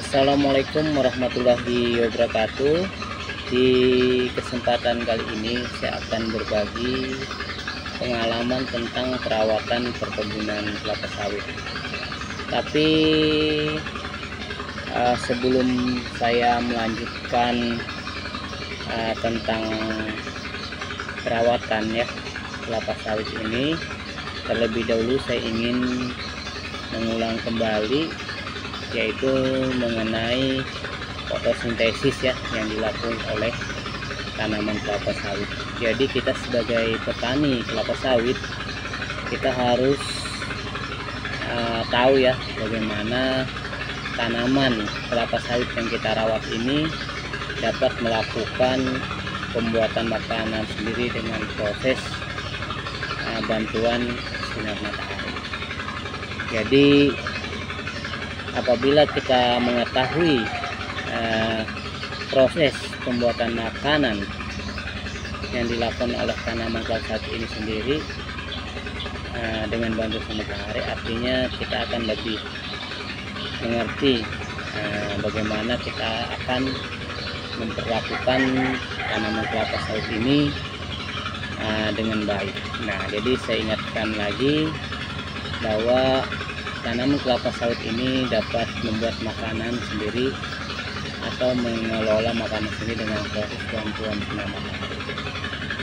Assalamualaikum warahmatullahi wabarakatuh. Di kesempatan kali ini saya akan berbagi pengalaman tentang perawatan perkebunan kelapa sawit. Tapi sebelum saya melanjutkan tentang perawatan ya kelapa sawit ini, terlebih dahulu saya ingin mengulang kembali, yaitu mengenai fotosintesis ya yang dilakukan oleh tanaman kelapa sawit. Jadi kita sebagai petani kelapa sawit, kita harus tahu ya bagaimana tanaman kelapa sawit yang kita rawat ini dapat melakukan pembuatan makanan sendiri dengan proses bantuan sinar matahari. Jadi apabila kita mengetahui proses pembuatan makanan yang dilakukan oleh tanaman kelapa sawit ini sendiri dengan bantuan matahari, artinya kita akan lebih mengerti bagaimana kita akan memperlakukan tanaman kelapa sawit ini dengan baik. Nah, jadi saya ingatkan lagi bahwa tanaman kelapa sawit ini dapat membuat makanan sendiri atau mengelola makanan sendiri dengan proses bantuan sinar matahari.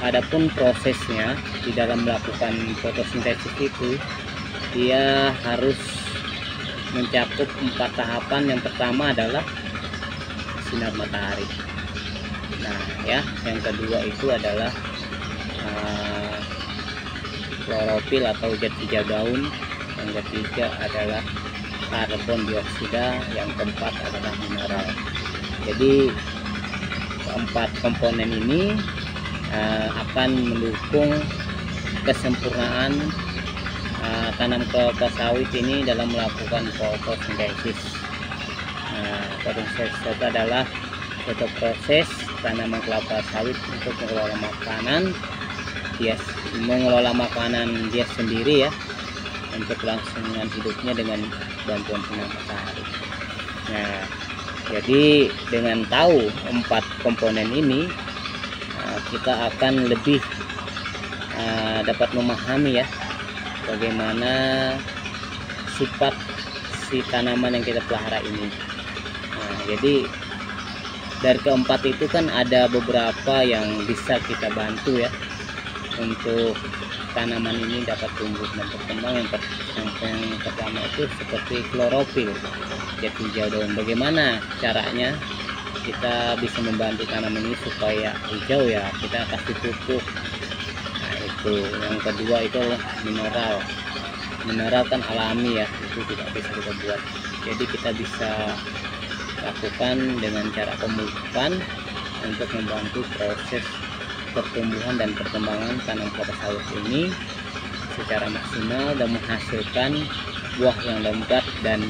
Adapun prosesnya di dalam melakukan fotosintesis itu, dia harus mencakup 4 tahapan. Yang pertama adalah sinar matahari. Nah ya, yang kedua itu adalah klorofil atau zat hijau daun. Yang ketiga adalah karbon dioksida, yang keempat adalah mineral. Jadi keempat komponen ini akan mendukung kesempurnaan tanam kelapa sawit ini dalam melakukan fotosintesis. Fotosintesis itu adalah suatu proses tanaman kelapa sawit untuk mengelola makanan dia sendiri ya, untuk kelangsungan hidupnya dengan bantuan sinar matahari. Nah, jadi dengan tahu 4 komponen ini, kita akan lebih dapat memahami ya bagaimana sifat si tanaman yang kita pelihara ini. Nah, jadi dari keempat itu kan ada beberapa yang bisa kita bantu ya untuk tanaman ini dapat tumbuh dan berkembang. Yang pertama itu seperti klorofil, zat hijau daun. Bagaimana caranya kita bisa membantu tanaman ini supaya hijau ya? Kita kasih pupuk. Nah itu. Yang kedua itu mineral. Mineral kan alami ya, itu tidak bisa kita buat. Jadi kita bisa lakukan dengan cara pemupukan untuk membantu proses pertumbuhan dan perkembangan tanaman kelapa sawit ini secara maksimal dan menghasilkan buah yang lebat dan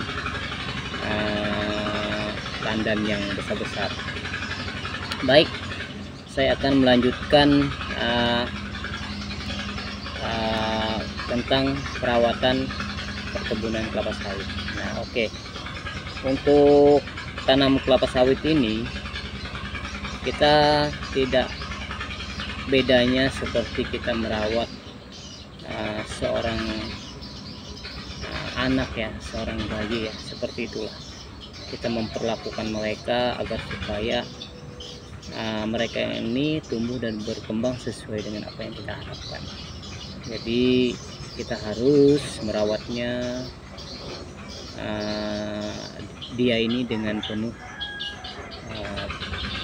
tandan yang besar-besar. Baik, saya akan melanjutkan tentang perawatan perkebunan kelapa sawit. Nah, oke. Untuk tanam kelapa sawit ini kita tidak bedanya seperti kita merawat seorang anak ya, seorang bayi ya, seperti itulah kita memperlakukan mereka agar supaya mereka ini tumbuh dan berkembang sesuai dengan apa yang kita harapkan. Jadi kita harus merawatnya dia ini dengan penuh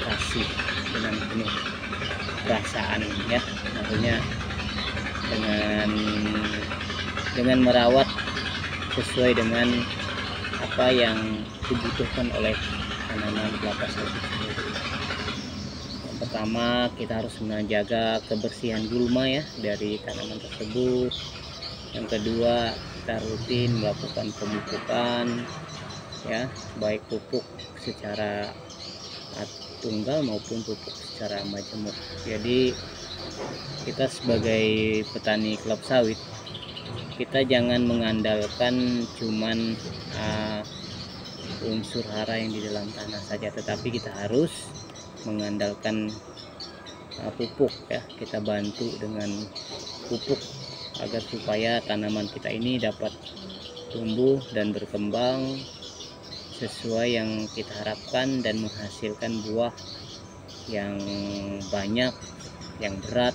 kasih, dengan penuh perasaan ya, maksudnya dengan merawat sesuai dengan apa yang dibutuhkan oleh tanaman kelapa sawit sendiri. Yang pertama, kita harus menjaga kebersihan gulma ya dari tanaman tersebut. Yang kedua, kita rutin melakukan pemupukan ya, baik pupuk secara tunggal maupun pupuk secara majemuk. Jadi kita sebagai petani kelapa sawit, kita jangan mengandalkan cuman unsur hara yang di dalam tanah saja, tetapi kita harus mengandalkan pupuk ya. Kita bantu dengan pupuk agar supaya tanaman kita ini dapat tumbuh dan berkembang sesuai yang kita harapkan dan menghasilkan buah yang banyak, yang berat,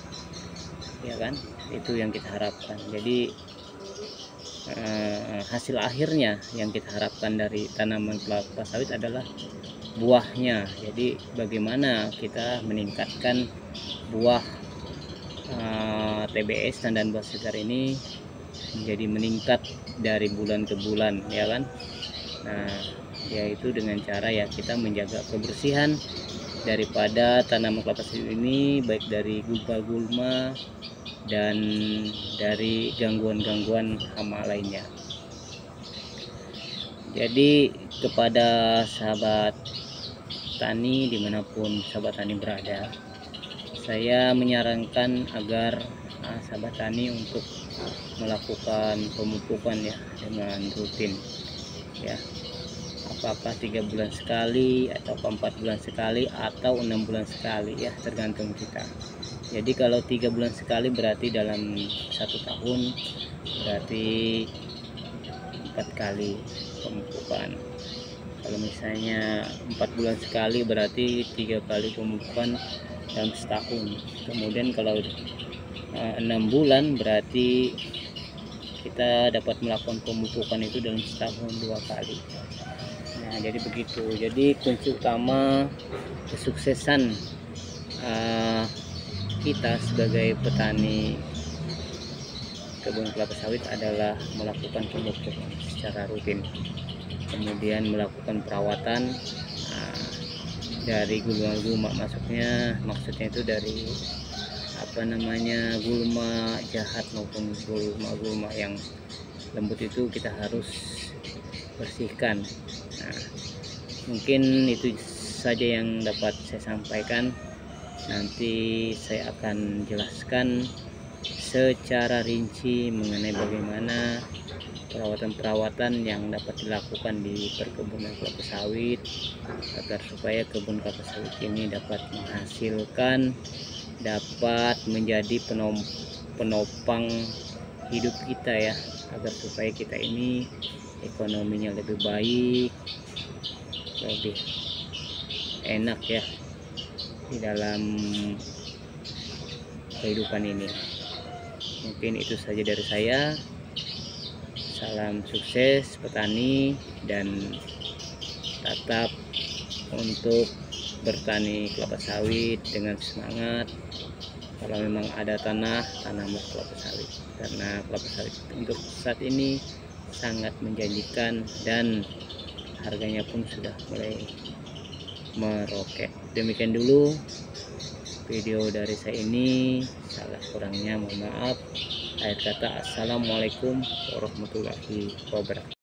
ya kan? Itu yang kita harapkan. Jadi hasil akhirnya yang kita harapkan dari tanaman kelapa sawit adalah buahnya. Jadi bagaimana kita meningkatkan buah TBS, tandan buah segar ini menjadi meningkat dari bulan ke bulan, ya kan? Nah, yaitu dengan cara ya kita menjaga kebersihan daripada tanaman kelapa sawit ini, baik dari gulma-gulma dan dari gangguan-gangguan hama lainnya. Jadi kepada sahabat tani dimanapun sahabat tani berada, saya menyarankan agar sahabat tani untuk melakukan pemupukan ya dengan rutin ya, apakah 3 bulan sekali atau 4 bulan sekali atau 6 bulan sekali ya, tergantung kita. Jadi kalau 3 bulan sekali berarti dalam 1 tahun berarti 4 kali pemupukan. Kalau misalnya 4 bulan sekali berarti 3 kali pemupukan dalam setahun. Kemudian kalau 6 bulan berarti kita dapat melakukan pemupukan itu dalam setahun 2 kali. Nah, jadi begitu. Jadi kunci utama kesuksesan kita sebagai petani kebun kelapa sawit adalah melakukan pemupukan secara rutin, kemudian melakukan perawatan dari gulma-gulma, maksudnya itu dari gulma jahat maupun gulma-gulma yang lembut itu kita harus bersihkan. Nah, mungkin itu saja yang dapat saya sampaikan. Nanti saya akan jelaskan secara rinci mengenai bagaimana perawatan-perawatan yang dapat dilakukan di perkebunan kelapa sawit agar supaya kebun kelapa sawit ini dapat menghasilkan, dapat menjadi penopang hidup kita ya, agar supaya kita ini ekonominya lebih baik, lebih enak ya di dalam kehidupan ini. Mungkin itu saja dari saya. Salam sukses petani dan tetap untuk bertani kelapa sawit dengan semangat. Kalau memang ada tanah, tanamlah kelapa sawit, karena kelapa sawit untuk saat ini sangat menjanjikan dan harganya pun sudah mulai meroket. Demikian dulu video dari saya ini, salah kurangnya mohon maaf. Akhir kata, assalamualaikum warahmatullahi wabarakatuh.